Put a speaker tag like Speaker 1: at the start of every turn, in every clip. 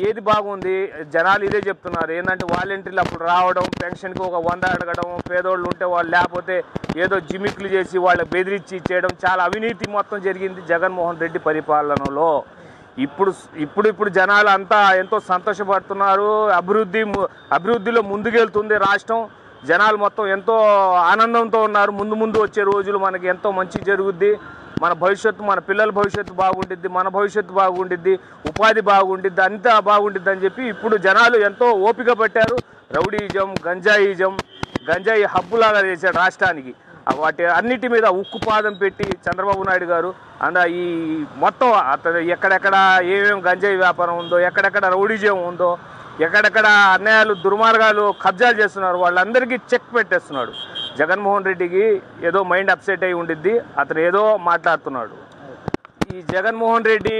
Speaker 1: ఏది బాగుంది? జనాలు ఇదే చెప్తున్నారు. ఏంటంటే వాలంటీర్లు అప్పుడు రావడం, పెన్షన్కి ఒక 100 అడగడం, పేదోళ్ళు ఉంటే వాళ్ళు లేకపోతే ఏదో జిమిక్లు చేసి వాళ్ళ బెదిరించి ఇచ్చేయడం, చాలా అవినీతి మొత్తం జరిగింది జగన్మోహన్ రెడ్డి పరిపాలనలో. ఇప్పుడు జనాలు అంతా ఎంతో సంతోషపడుతున్నారు. అభివృద్ధిలో ముందుకెళ్తుంది రాష్ట్రం. జనాలు మొత్తం ఎంతో ఆనందంతో ఉన్నారు. ముందు వచ్చే రోజులు మనకి ఎంతో మంచి జరుగుద్ది. మన భవిష్యత్తు, మన పిల్లల భవిష్యత్తు బాగుండిద్ది, మన భవిష్యత్తు బాగుండిద్ది, ఉపాధి బాగుండిద్ది, అంతా బాగుండిద్ది అని చెప్పి ఇప్పుడు జనాలు ఎంతో ఓపిక పట్టారు. రౌడీయిజం, గంజాయి హబ్బులాగా చేశాడు రాష్ట్రానికి. వాటి అన్నిటి మీద ఉక్కుపాదం పెట్టి చంద్రబాబు నాయుడు గారు ఈ మొత్తం అతను ఎక్కడెక్కడ ఏమేమి గంజాయి వ్యాపారం ఉందో, ఎక్కడెక్కడ రౌడీజం ఉందో, ఎక్కడెక్కడ అన్యాయాలు దుర్మార్గాలు కబ్జాలు చేస్తున్నారు, వాళ్ళందరికీ చెక్ పెట్టేస్తున్నాడు. జగన్మోహన్ రెడ్డికి ఏదో మైండ్ అప్సెట్ అయి ఉండిద్ది, అతను ఏదో మాట్లాడుతున్నాడు. ఈ జగన్మోహన్ రెడ్డి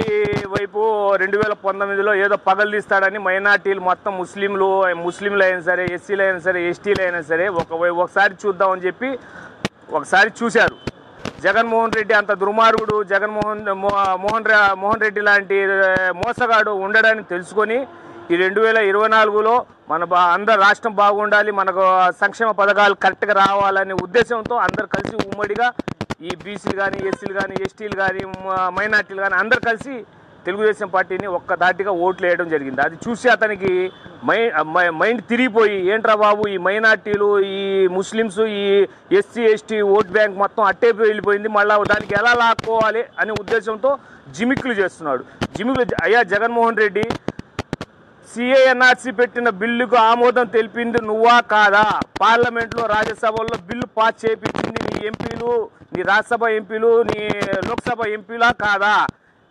Speaker 1: వైపు 2019లో ఏదో పగలు తీస్తాడని మైనార్టీలు మొత్తం ముస్లింలు అయినా సరే, ఎస్సీలు అయినా సరే, ఎస్టీలు అయినా సరే ఒకసారి చూద్దామని చెప్పి ఒకసారి చూశారు. జగన్మోహన్ రెడ్డి అంత దుర్మార్గుడు, మోహన్ రెడ్డి లాంటి మోసగాడు ఉండడని తెలుసుకొని ఈ 2024లో అందరు రాష్ట్రం బాగుండాలి, మనకు సంక్షేమ పథకాలు కరెక్ట్గా రావాలనే ఉద్దేశంతో అందరు కలిసి ఉమ్మడిగా ఈ బీసీలు కానీ, ఎస్సీలు కానీ, ఎస్టీలు కానీ, మైనార్టీలు కానీ అందరు కలిసి తెలుగుదేశం పార్టీని ఒక్కదాటిగా ఓట్లు వేయడం జరిగింది. అది చూసి అతనికి మైండ్ తిరిగిపోయి, ఏంట్రా బాబు ఈ మైనార్టీలు, ఈ ముస్లిమ్స్, ఈ ఎస్సీ ఎస్టీ ఓట్ బ్యాంక్ మొత్తం అట్టే వెళ్ళిపోయింది, మళ్ళీ దానికి ఎలా లాక్కోవాలి అనే ఉద్దేశంతో జిమిక్లు చేస్తున్నాడు. అయ్యా జగన్మోహన్ రెడ్డి, సిఏఎన్ఆర్సీ పెట్టిన బిల్లుకు ఆమోదం తెలిపింది నువ్వా కాదా? పార్లమెంట్లో, రాజ్యసభల్లో బిల్లు పాస్ చేయించింది నీ ఎంపీలు, నీ రాజ్యసభ ఎంపీలు, నీ లోక్సభ ఎంపీలా కాదా?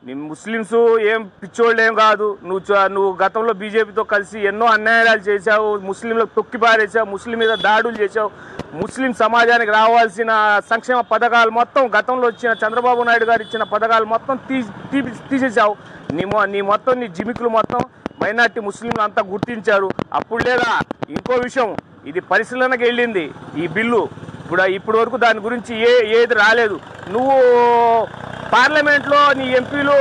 Speaker 1: నీ ముస్లిమ్స్ ఏం పిచ్చోళ్ళేం కాదు. నువ్వు గతంలో బీజేపీతో కలిసి ఎన్నో అన్యాయాలు చేశావు, ముస్లింలకు తొక్కి పారేసావు, ముస్లిం మీద దాడులు చేశావు, ముస్లిం సమాజానికి రావాల్సిన సంక్షేమ పథకాలు మొత్తం గతంలో వచ్చిన చంద్రబాబు నాయుడు గారు ఇచ్చిన పథకాలు మొత్తం తీసేసావు. నీ మొత్తం నీ జిమికులు మొత్తం మైనార్టీ ముస్లింలు అంతా గుర్తించారు. అప్పుడు లేదా ఇంకో విషయం, ఇది పరిశీలనకు వెళ్ళింది ఈ బిల్లు. ఇప్పటి వరకు దాని గురించి ఏది రాలేదు. నువ్వు పార్లమెంట్లో నీ ఎంపీలు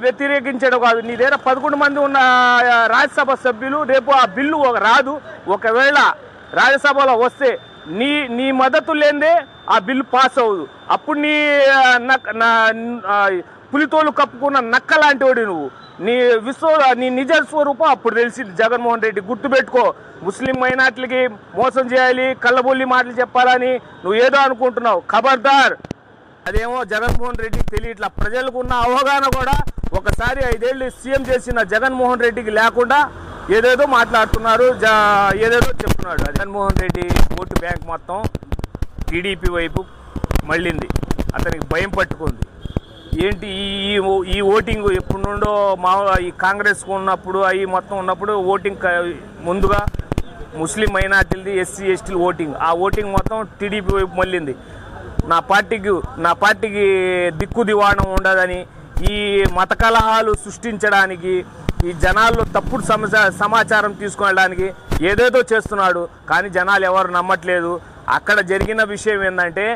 Speaker 1: వ్యతిరేకించడం కాదు, నీ దగ్గర 11 మంది ఉన్న రాజ్యసభ సభ్యులు రేపు ఆ బిల్లు రాదు. ఒకవేళ రాజ్యసభలో వస్తే నీ మద్దతు లేదే ఆ బిల్లు పాస్ అవ్వదు. అప్పుడు పులితోలు కప్పుకున్న నక్క లాంటి వాడు నువ్వు. నీ నిజ స్వరూపం అప్పుడు తెలిసింది జగన్మోహన్ రెడ్డి. గుర్తుపెట్టుకో, ముస్లిం మైనార్టీలకి మోసం చేయాలి, కళ్ళబొల్లి మాటలు చెప్పాలని నువ్వు ఏదో అనుకుంటున్నావు. ఖబర్దార్. అదేమో జగన్మోహన్ రెడ్డికి తెలియట్లా. ప్రజలకు ఉన్న అవగాహన కూడా ఒకసారి 5 ఏళ్ళు సీఎం చేసిన జగన్మోహన్ రెడ్డికి లేకుండా ఏదేదో మాట్లాడుతున్నారు, ఏదేదో చెప్తున్నాడు. జగన్మోహన్ రెడ్డి ఓటు బ్యాంక్ మొత్తం టీడీపీ వైపు మళ్ళింది. అతనికి భయం పట్టుకుంది. ఏంటి ఈ ఓటింగ్ ఎప్పుడు నుండో ఈ కాంగ్రెస్కు ఉన్నప్పుడు అవి మొత్తం ఉన్నప్పుడు ఓటింగ్ ముందుగా ముస్లిం మైనార్టీలది, ఎస్సీ ఎస్టీలు ఆ ఓటింగ్ మొత్తం టీడీపీ వైపు మళ్ళింది. నా పార్టీకి దిక్కు దివాణం ఉండదని, ఈ మత కలహాలు సృష్టించడానికి, ఈ జనాల్లో తప్పుడు సమాచారం తీసుకెళ్ళడానికి ఏదేదో చేస్తున్నాడు. కానీ జనాలు ఎవరు నమ్మట్లేదు. అక్కడ జరిగిన విషయం ఏంటంటే,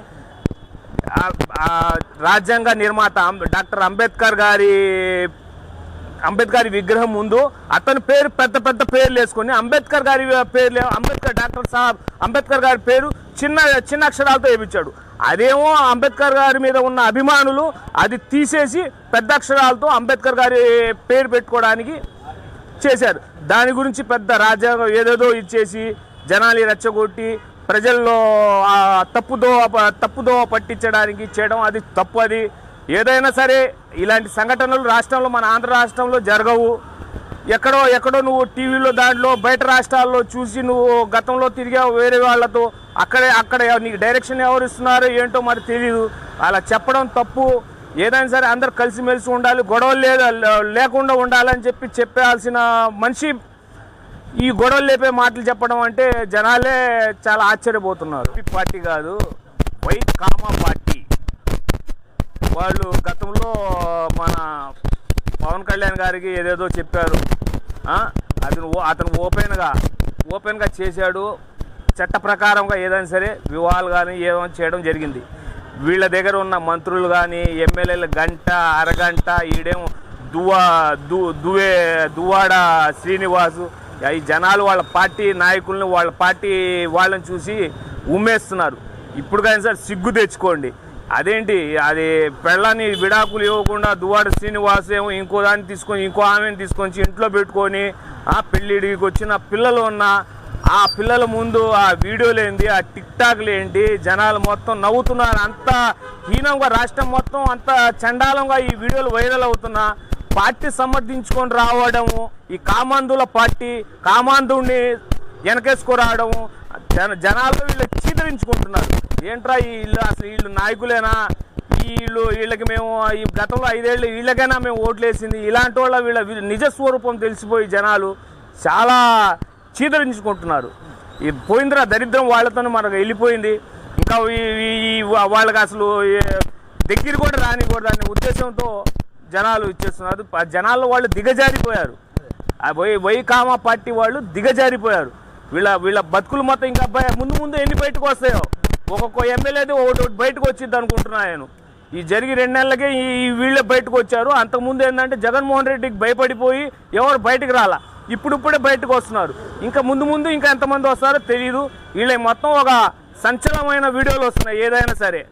Speaker 1: రాజ్యాంగ నిర్మాత డాక్టర్ అంబేద్కర్ విగ్రహం ముందు అతని పేరు పెద్ద పేర్లు వేసుకొని డాక్టర్ అంబేద్కర్ గారి పేరు చిన్న అక్షరాలతో వేయించాడు. అదేమో అంబేద్కర్ గారి మీద ఉన్న అభిమానులు అది తీసేసి పెద్ద అక్షరాలతో అంబేద్కర్ గారి పేరు పెట్టుకోవడానికి చేశారు. దాని గురించి పెద్ద రాజ్యాంగం ఏదేదో ఇచ్చేసి జనాలు రెచ్చగొట్టి ప్రజల్లో తప్పుదోవ పట్టించడానికి చేయడం అది తప్పు. అది ఏదైనా సరే ఇలాంటి సంఘటనలు రాష్ట్రంలో, మన ఆంధ్ర రాష్ట్రంలో జరగవు. ఎక్కడో నువ్వు టీవీలో దాంట్లో బయట రాష్ట్రాల్లో చూసి నువ్వు గతంలో తిరిగావు వేరే వాళ్ళతో. అక్కడ నీకు డైరెక్షన్ ఎవరు ఇస్తున్నారో ఏంటో మరి తెలియదు. అలా చెప్పడం తప్పు. ఏదైనా సరే అందరు కలిసిమెలిసి ఉండాలి, గొడవలు లేకుండా ఉండాలని చెప్పాల్సిన మనిషి ఈ గొడవలు లేపే మాటలు చెప్పడం అంటే జనాలే చాలా ఆశ్చర్యపోతున్నారు. పార్టీ కాదు, వైకామా పార్టీ వాళ్ళు గతంలో మన పవన్ కళ్యాణ్ గారికి ఏదేదో చెప్పారు. అతను ఓపెన్గా చేశాడు. చట్ట ప్రకారంగా ఏదైనా సరే వివాహాలు కానీ ఏదైనా చేయడం జరిగింది. వీళ్ళ దగ్గర ఉన్న మంత్రులు కానీ ఎమ్మెల్యేలు అరగంట ఈడేమో దువ్వాడ శ్రీనివాసు ఈ జనాలు వాళ్ళ పార్టీ నాయకులను వాళ్ళ పార్టీ వాళ్ళని చూసి ఉమ్మేస్తున్నారు. ఇప్పుడు కానీ సార్ సిగ్గు తెచ్చుకోండి. అదేంటి అది పెళ్ళాన్ని విడాకులు ఇవ్వకుండా దువ్వాడ శ్రీనివాస్ ఏమో ఇంకో దాన్ని తీసుకొని ఇంకో ఆమెను తీసుకొని ఇంట్లో పెట్టుకొని పెళ్ళిడికి వచ్చిన పిల్లలు ఉన్న ఆ పిల్లల ముందు ఆ వీడియోలు ఏంటి, ఆ టిక్ టాక్లు ఏంటి, జనాలు మొత్తం నవ్వుతున్నారు. అంత హీనంగా రాష్ట్రం మొత్తం అంత చండాలంగా ఈ వీడియోలు వైరల్ అవుతున్నా పార్టీ సమర్థించుకొని రావడము, ఈ కామాంధుల పార్టీ కామాంధుడిని వెనకేసుకురావడము, జనాలు వీళ్ళు చీదరించుకుంటున్నారు. ఏంట్రా వీళ్ళు అసలు వీళ్ళు నాయకులేనా, వీళ్ళకి మేము ఈ గతంలో 5 ఏళ్ళు వీళ్ళకైనా మేము ఓట్లేసింది, ఇలాంటి వాళ్ళ వీళ్ళ నిజ స్వరూపం తెలిసిపోయి జనాలు చాలా చీదరించుకుంటున్నారు. ఈ పోయిందిరా దరిద్రం వాళ్ళతో మనకు వెళ్ళిపోయింది. ఇంకా వాళ్ళకి అసలు దగ్గర కూడా రానికూడదనే ఉద్దేశంతో జనాలు ఇచ్చేస్తున్నారు. జనాల్లో వాళ్ళు దిగజారిపోయారు. వైకామా పార్టీ వాళ్ళు దిగజారిపోయారు. వీళ్ళ బతుకులు మొత్తం ఇంకా ముందు ఎన్ని బయటకు వస్తాయో, ఒక్కొక్క ఎమ్మెల్యేది ఒకటి బయటకు వచ్చింది అనుకుంటున్నా నేను. ఈ జరిగి 2 నెలలకే ఈ వీళ్ళే బయటకు వచ్చారు. అంతకుముందు ఏంటంటే జగన్మోహన్ రెడ్డికి భయపడిపోయి ఎవరు బయటకు రాలా, ఇప్పుడిప్పుడే బయటకు వస్తున్నారు. ఇంకా ముందు ఇంకా ఎంతమంది వస్తారో తెలియదు. వీళ్ళ మొత్తం ఒక సంచలనమైన వీడియోలు వస్తున్నాయి ఏదైనా సరే.